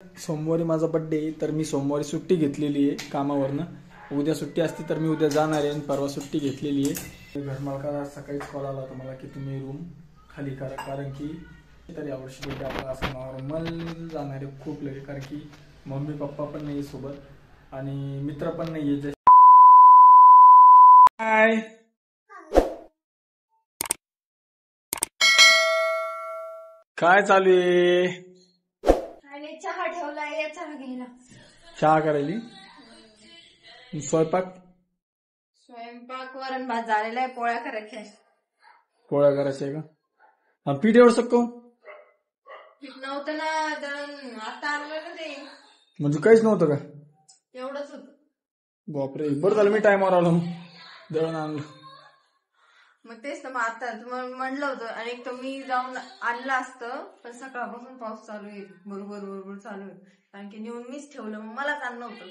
सोमवारी माझा बर्थडे तर मी सोमवारी सुट्टी घेतलेली आहे कामावरनं. उद्या सुट्टी असती तर मी उद्या जाणार आहे आणि परवा सुट्टी घेतलेली आहे. घरमालकाला सकाळीच कॉल आला होता मला की तुम्ही रूम खाली करा, कारण की तरी यावर्षी बर्थडे आपला असं नॉर्मल जाणार आहे खूप लगे, कारण की मम्मी पप्पा पण नाही सोबत आणि मित्र पण नाही आहे. हाय काय चालू आहे? चहा ठेवलाय, चहा घ्यायला. चहा करायली. स्वयंपाक वरण भात झालेला आहे, पोळ्या करायच्या. पोळ्या करायच्या का? हा पीठ एवढं सकतो पीठ नव्हतं ना, दळण आता आणलं ना ते. म्हणजे काहीच नव्हतं का? एवढंच होत. बापरे, बरं झालं मी टायमावर आलो, दळण आणलं. मग तेच ना, मग आता तुम्हाला म्हणलं होतं आणि एक तर मी जाऊन आणलं असतं, पण सकाळपासून पाऊस चालू आहे, बरोबर बरोबर चालू आहे, कारण की नेऊन मीच ठेवलं, मग मलाच आणलं होतं.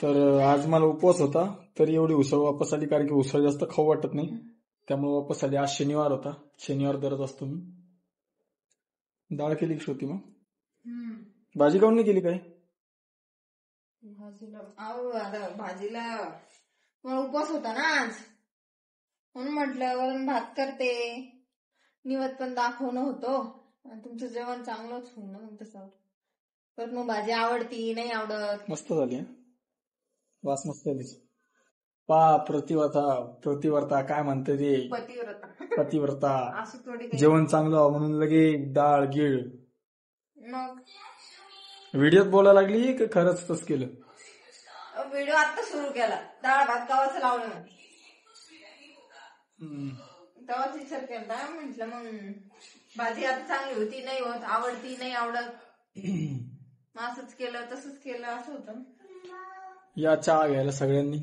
तर आज मला उपवास होता, तरी एवढी उसळ वापस आली, कारण की उसळ जास्त खाऊ वाटत नाही, त्यामुळे वापस आली. आज शनिवार होता, शनिवार दरच असतो मी. डाळ केली होती. मग भाजी काऊन नाही केली काय? भाजीला मला उपवास होता ना आज, म्हणून म्हटलं वरण भात करते, निवत पण दाखवणं होतो आणि तुमचं जेवण चांगलंच होईल ना. मग तसं परत मग भाजी आवडती नाही आवडत. मस्त झाली, वास मस्त झाली. प्रतिव्रता काय म्हणते ते, पतिव्रता. असं थोडी जेवण चांगलं म्हणून लगे डाळ गिळ. मग व्हिडिओत बोलायला लागली की खरंच तस केलं? व्हिडिओ आता सुरू केला, डाळ भात गावाचं लावलं तेव्हाच विचार केला. म्हंटल मग भाजी आता चांगली होती नाही होत, आवडती नाही आवडत, असंच केलं तसंच केलं, असं होतं. या चहा घ्यायला सगळ्यांनी.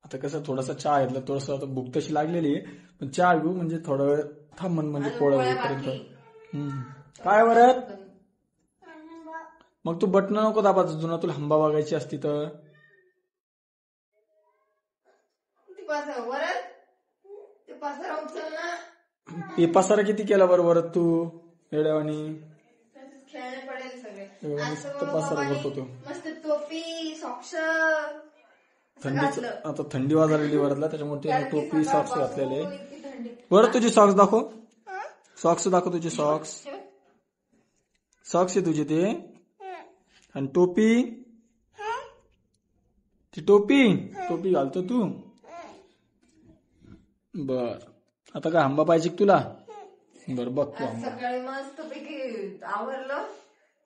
आता कसं थोडासा चहा घेतला, थोडस आता भूक तशी लागलेली आहे, पण चहा घेऊ म्हणजे थोडा वेळ थांबन, म्हणजे पोळ्या होईपर्यंत. काय बरं मग तू बटन नको दाबायचं, जुना तुला हंबा बघायची असती तर. ते पसारा किती केला बरोबर तू येड्यावानी. खेळणे पडेल सगळे, मस्त पसारा करतो तो. मस्त टोपी सॉक्स. थंडीच आता थंडी वाजायला वरतला, त्याच्यामुळे टोपी सॉक्स घातलेले. बरं तुझे सॉक्स दाखव, सॉक्स दाखव तुझे सॉक्स. सॉक्स आहे तुझे ते, आणि टोपी, ती टोपी घालतो तू. बर आता काय आंबा पाहिजे तुला? बर बघ तू आंबा. सकाळी मस्त पैकी आवरलं,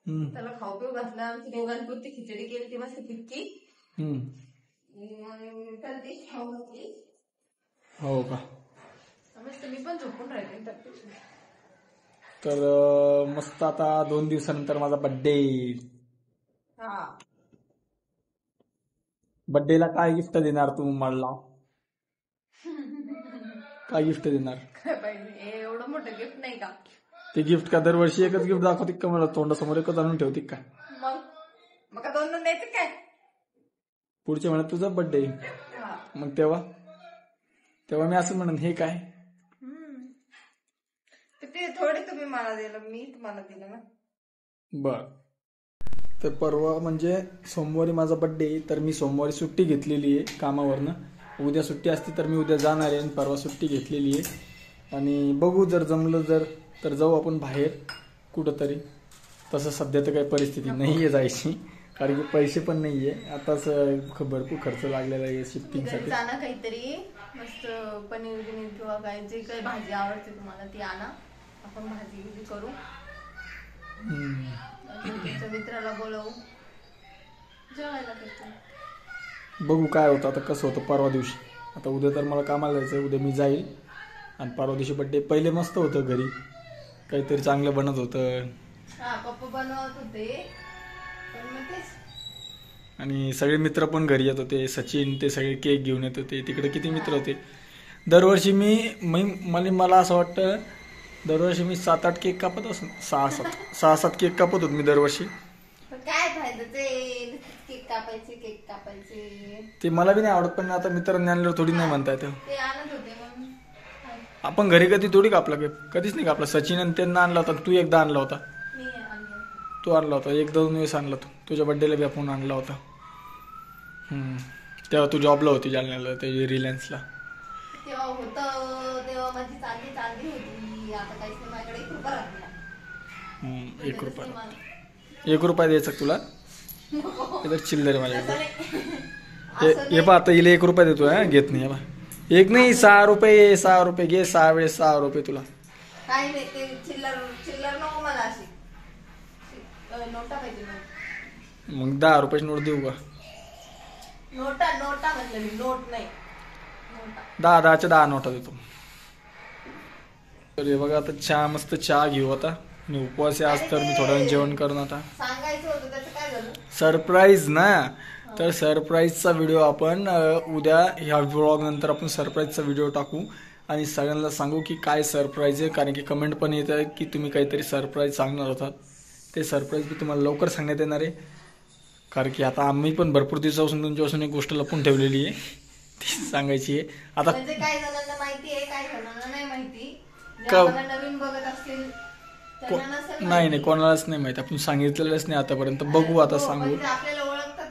त्याला खाऊ पिऊ घातलं, आमची दोघांपुरती खिचडी केली ती मस्त फिक्की. हो का? मी पण झोपून राहिले. तर मस्त आता 2 दिवसानंतर माझा बर्थडे. बर्थडेला काय गिफ्ट देणार तू मला? काय गिफ्ट देणार? एवढं मोठं गिफ्ट नाही का? ते गिफ्ट का दरवर्षी एकच गिफ्ट दाखवते का मला? तोंडासमोर एकच आणून ठेवते का? मग 2 द्यायचं काय? पुढच्या महिन्यात तुझा बर्थडे, मग तेव्हा मी असं म्हणन हे काय? ते थोडे तुम्ही मला दिलं, मी तुम्हाला दिलं ना. बर, तर परवा म्हणजे सोमवारी माझा बर्थडे, तर मी सोमवारी सुट्टी घेतलेली आहे कामावरनं. उद्या सुट्टी असती तर मी उद्या जाणार आहे आणि परवा सुट्टी घेतलेली आहे. आणि बघू, जर जमलं तर जाऊ आपण बाहेर कुठंतरी. तसं सध्या तर काही परिस्थिती नाही आहे जायची, कारण की पैसे पण नाही आहे. आताच भरपूर खर्च लागलेला आहे शिफ्टिंगसाठी. जाणं काहीतरी मस्त पनीर किंवा काय जे काही भाजी आवडते तुम्हाला ती आणा, आपण भाजी करू. तुमच्या मित्राला बोलवू, जेवायला करतो. बघू काय होतं आता, कसं होतं परवा दिवशी. आता उद्या तर मला कामाला जायचं, उद्या मी जाईल. आणि परवा दिवशी बड्डे. पहिले मस्त होतं घरी, काहीतरी चांगलं बनत होतं. पप्पा बनवत होते, आणि सगळे मित्र पण घरी येत होते. सचिन ते सगळे केक घेऊन येत होते. तिकडे किती मित्र होते. दरवर्षी मला असं वाटतं दरवर्षी मी 7-8 केक कापत असतो. 6-7 केक कापत होतो मी दरवर्षी. काय फायदा ते केक कापायचे ते मला बी नाही आवडत, पण आता मित्रांनी आणल्यावर थोडी नाही म्हणता येतं. ते आणत होते म्हणून. आपण घरी कधी थोडी कापला केक, कधीच नाही कापला. सचिन आणि त्यांना आणला होता, तू एकदा आणला होता. तू आणला होता, 1-2 वेळेस आणला तू. तुझ्या बड्डेला बी आपण आणला होता. तेव्हा तू जॉबला होती जालन्याला, ते रिलायन्सला. तेव्हा होतं, तेव्हा माझी चालली होती. आता काहीच नाही माझ्याकडे, 1 रुपया राहिला. 1 रुपया. 1 रुपया द्यायचा तुला? इधर चिल्लर माझ्याकडे. हे पहा आता हिला 1 रुपया देतो. घेत नाही बा. 1 नाही, 6 रुपये. 6 रुपये घे. 6 वेळेस 6 रुपये तुला. काय नाही, ते चिल्लर नको मला. अशी नोटा पाहिजे मला. मग 10 रुपयाची नोट देऊ का? नोटा म्हटलं मी, नोट नाही. 10च्या 10 नोटा देतो. तर हे बघा आता चहा, मस्त चहा घेऊ आता. आणि उपवास आहे आज, तर मी थोडं जेवण करून आता. सांगायचं होतं, त्याचं काय झालं? सरप्राईज ना. तर सरप्राईजचा व्हिडिओ आपण उद्या, ह्या व्लॉग नंतर आपण सरप्राईजचा व्हिडिओ टाकू आणि सगळ्यांना सांगू की काय सरप्राईज आहे. कारण की कमेंट पण येत आहे की तुम्ही काहीतरी सरप्राईज सांगणार होतात. ते सरप्राईज मी तुम्हाला लवकर सांगण्यात येणार आहे. कारण की आता आम्ही पण भरपूर दिवसापासून तुमच्यापासून एक गोष्ट लपून ठेवलेली आहे, ती सांगायची आहे आता. म्हणजे काही जणांना माहिती आहे, काही जणांना नाही माहिती. नवीन बघत असतील त्यांना नसेल. नाही, कोणालाच नाही माहिती. आपण सांगितलेलंच नाही आतापर्यंत. बघू आता, सांगू. आपल्याला ओळखतात.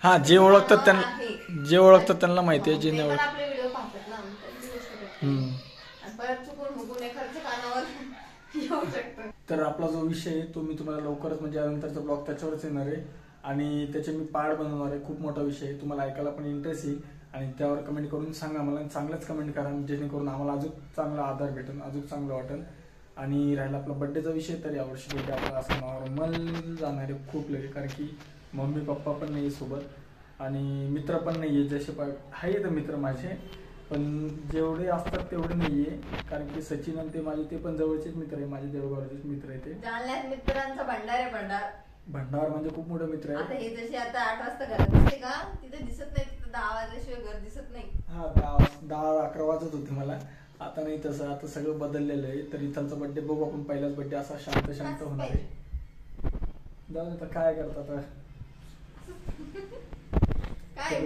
हा, जे ओळखतात त्यांना माहिती आहे. जे नाही ओळखत आपले व्हिडिओ पाहतात ना, परत चुकून एखाद्या कानावर येऊ शकतं. तर आपला जो विषय आहे तो मी तुम्हाला लवकरच, म्हणजे यानंतरचा ब्लॉग त्याच्यावरच येणार आहे आणि त्याचे मी पार्ट बनवणार आहे. खूप मोठा विषय आहे, तुम्हाला ऐकायला पण इंटरेस्ट येईल आणि त्यावर कमेंट करून सांगा मला. चांगलंच कमेंट करा, जेणेकरून आम्हाला अजून चांगला आधार भेटेल, अजून चांगलं वाटेल. आणि राहिला आपला बड्डेचा विषय, तर यावर्षी बड्डे आपला असं नॉर्मल जाणार आहे खूप लगे. कारण की मम्मी पप्पा पण नाही सोबत आणि मित्र पण नाही आहे. जसे आहे तर मित्र माझे, पण जेवढे असतात तेवढे नाहीये. कारण की सचिन आणि ते माझे, ते पण जवळचेच मित्र आहे माझे, देवगावचेच मित्र आहे. ते जालन्यात मित्रांचा भंडार आहे. भंडार म्हणजे खूप मोठे मित्र आहे. आता हे जसे आता 8 वाजता घरात दिसते का, तिथे दिसत नाही. तिथे 10 वाजल्याशिवाय घर दिसत नाही. हा, 10-11 वाजत होते मला. आता नाही तसं, आता सगळं बदललेलं आहे. तर इथलचा बड्डे बघू आपण. पहिलाच बड्डे असा शांत होणार आहे. जाऊ दे, काय करतात काय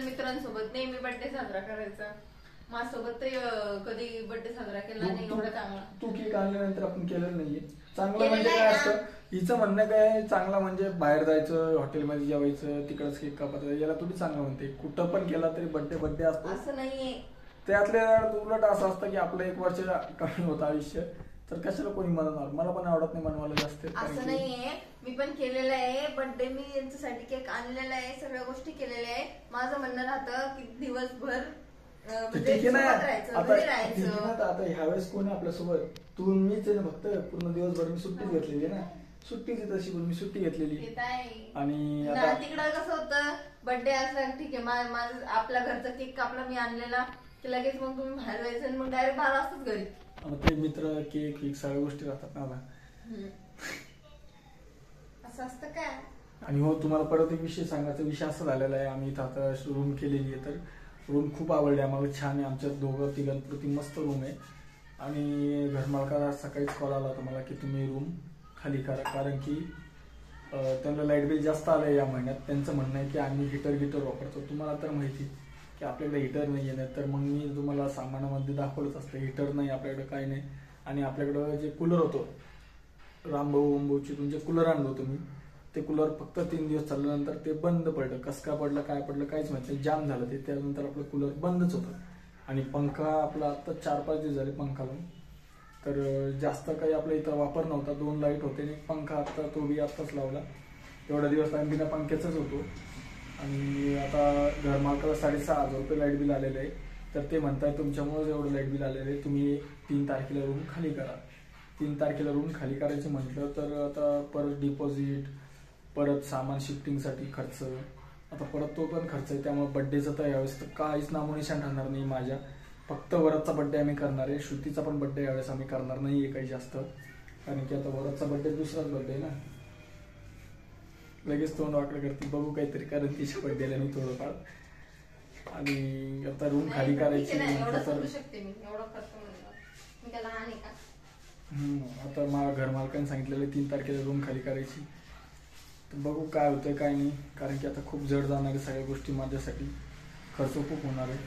मित्रांसोबत नेहमी बर्थडे साजरा करायचा. माझ्यासोबत तर कधी बर्थडे साजरा केला नाही एवढा चांगला. तू केक आणल्यानंतर आपण केलं नाहीये. चांगलं म्हणजे काय असतं, हिचं म्हणणं काय, चांगला म्हणजे बाहेर जायचं, हॉटेलमध्ये जेवायचं, तिकडच केक कापायचं, याला तुम्ही चांगलं म्हणते. कुठं पण केला तरी बड्डे असतो असं नाहीये. त्यातल्या उलट असं असतं की आपलं 1 वर्ष कमी होतं आयुष्य, तर कशाला कोणी म्हणणार. मला पण आवडत नाही मनवायला जास्त. असं नाहीये, मी पण केलेलं आहे बर्थडे. मी यांच्यासाठी केक आणलेला आहे, सगळ्या गोष्टी केलेल्या आहे. माझं म्हणणं राहतं की दिवसभर आता ह्यावेळेस कोणी आपल्यासोबत, तू मीच आहे ना फक्त. पूर्ण दिवसभर मी सुट्टीच घेतलेली ना. सुट्टीच तशी पण मी सुट्टी घेतलेली. आणि तिकडं कसं होतं, बर्थडे असला ठीक आहे, माझं आपल्या घरचा केक कापला मी आणलेला, की लगेच मग तुम्ही बाहेर जायचं आणि मग डायरेक्ट 12 वाजताच घरी. ते मित्र, केक सगळ्या गोष्टी राहतात ना. असं असतं काय. आणि हो, तुम्हाला परत एक विषय सांगायचा. विषय असा झालेला आहे, आम्ही इथं आता रूम केलेली आहे. तर रूम खूप आवडली आम्हाला, छान आहे. आमच्या 2-3 मस्त रूम आहे. आणि घरमालकाला सकाळीच कॉल आला होता मला की तुम्ही रूम खाली करा. कारण की त्यांना लाईट बिल जास्त आलं आहे या महिन्यात. त्यांचं म्हणणं आहे की आम्ही हीटर वापरतो. तुम्हाला तर माहिती की आपल्याकडे हीटर नाही आहे. तर मग मी तुम्हाला सामानामध्ये दाखवलंच असतं, हीटर नाही आपल्याकडे, काही नाही. आणि आपल्याकडं जे कूलर होतो, रामभाऊची तुमचे कूलर आणलं होतं मी. ते कूलर फक्त 3 दिवस चालल्यानंतर ते बंद पडलं. कसं का पडलं, काय पडलं काहीच माहिती नाही. जाम झालं ते. त्यानंतर आपलं कूलर बंदच होतं. आणि पंखा आपला आता 4-5 दिवस झाले पंखा लावून. तर जास्त काही आपल्या इथं वापर नव्हता. 2 लाईट होते आणि पंखा आता तो बी आत्ताच लावला. एवढ्या दिवस आम्ही बिना पंख्याचाच होतो. आणि आता घरमालकाला 6,500 रुपये लाईट बिल आलेलं आहे. तर ते म्हणताय तुमच्यामुळे एवढं लाईट बिल आलेलं आहे, तुम्ही 3 तारखेला रूम खाली करा. 3 तारखेला रूम खाली करायचं म्हटलं तर आता परत डिपॉझिट, परत सामान शिफ्टिंगसाठी खर्च, आता परत तो पण खर्च आहे. त्यामुळे बड्डेचं तर यावेळेस तर काहीच नामोनिशाण राहणार नाही माझ्या. फक्त वरदचा बड्डे आम्ही करणार आहे. श्रुतीचा पण बड्डे यावेळेस आम्ही करणार नाहीये काही जास्त. कारण की आता वरदचा बड्डे दुसराच बड्डे आहे ना. लगेच तोंड वाकडं करते. बघू काहीतरी कारण तिच्या बड्डेला मी थोडंफार. आणि आता रूम खाली करायची आता मला घरमालकाने सांगितलेलं 3 तारखेला रूम खाली करायची. तर बघू काय होतंय काय नाही. कारण की आता खूप जड जाणार आहे सगळ्या गोष्टी माझ्यासाठी. खर्च खूप होणार आहे.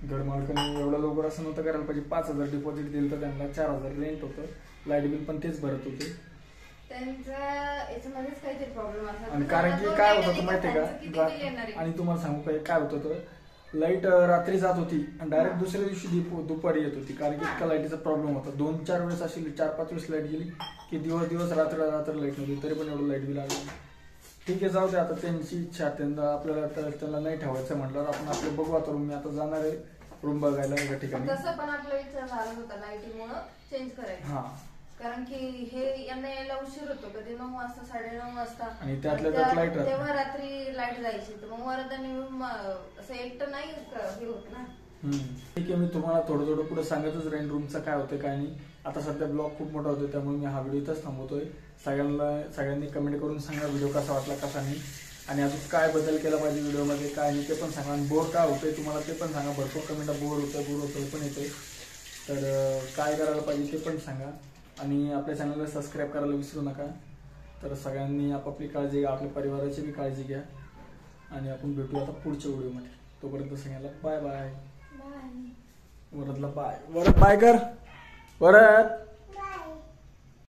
घरमालकाने एवढं लवकर असं नव्हतं करायला पाहिजे. 5,000 डिपॉझिट दिलं तर त्यांना 4,000 रेंट होतं. लाईट बिल पण तेच भरत होते. त्यांचा याच्यामध्येच काहीतरी प्रॉब्लेम असला. आणि कारण की काय होतं माहितीये का, आणि तुम्हाला सांगू काय होतं तर लाईट रात्री जात होती आणि डायरेक्ट दुसऱ्या दिवशी दुपारी येत होती, कारण की इतका लाईटीचा प्रॉब्लेम होता. 2-4 वेळेस अशी 4-5 वेळेस लाईट गेली की दिवस रात्र लाईट नव्हती, तरी पण एवढं लाईट बिल आलं. ठीक आहे, जाऊ दे आता, त्यांची इच्छा, त्यांना आपल्याला त्यांना नाही ठेवायचं म्हटलं आपण आपलं बघू. आता रूम मी आता जाणार आहे रूम बघायला एका ठिकाणी. तसं पण आपला विचार झाला होता लाईटीमुळे चेंज करायचं. हा, कारण की हे यांना यायला उशीर होतो, कधी 9 वाजता 9:30 वाजता, आणि त्यातल्या त्यात लाईट राहते. तेव्हा रात्री लाईट जायची, तर मग वरदानी असं एकटं नाही हे होत ना. ठीक आहे, मी तुम्हाला थोडं पुढे सांगतच राहीन रूमचं काय होतं काय नाही. आता सध्या ब्लॉग खूप मोठा होतो, त्यामुळे मी हा व्हिडिओ इथंच थांबवतोय. सगळ्यांनी कमेंट करून सांगा व्हिडिओ कसा वाटला कसा नाही, आणि अजून काय बदल केला पाहिजे व्हिडिओमध्ये काय नाही ते पण सांगा. आणि बोर काय होतंय तुम्हाला ते पण सांगा. भरपूर कमेंट बोर होतोय पण येतोय, तर काय करायला पाहिजे ते पण सांगा. आणि आपल्या चॅनलला सबस्क्राईब करायला विसरू नका. तर सगळ्यांनी आपापली काळजी घ्या, आपल्या परिवाराची बी काळजी घ्या, आणि आपण भेटूया आता पुढच्या व्हिडिओमध्ये. तोपर्यंत सगळ्यांना बाय बाय. वरदला बाय. वरद बाय कर. वरद.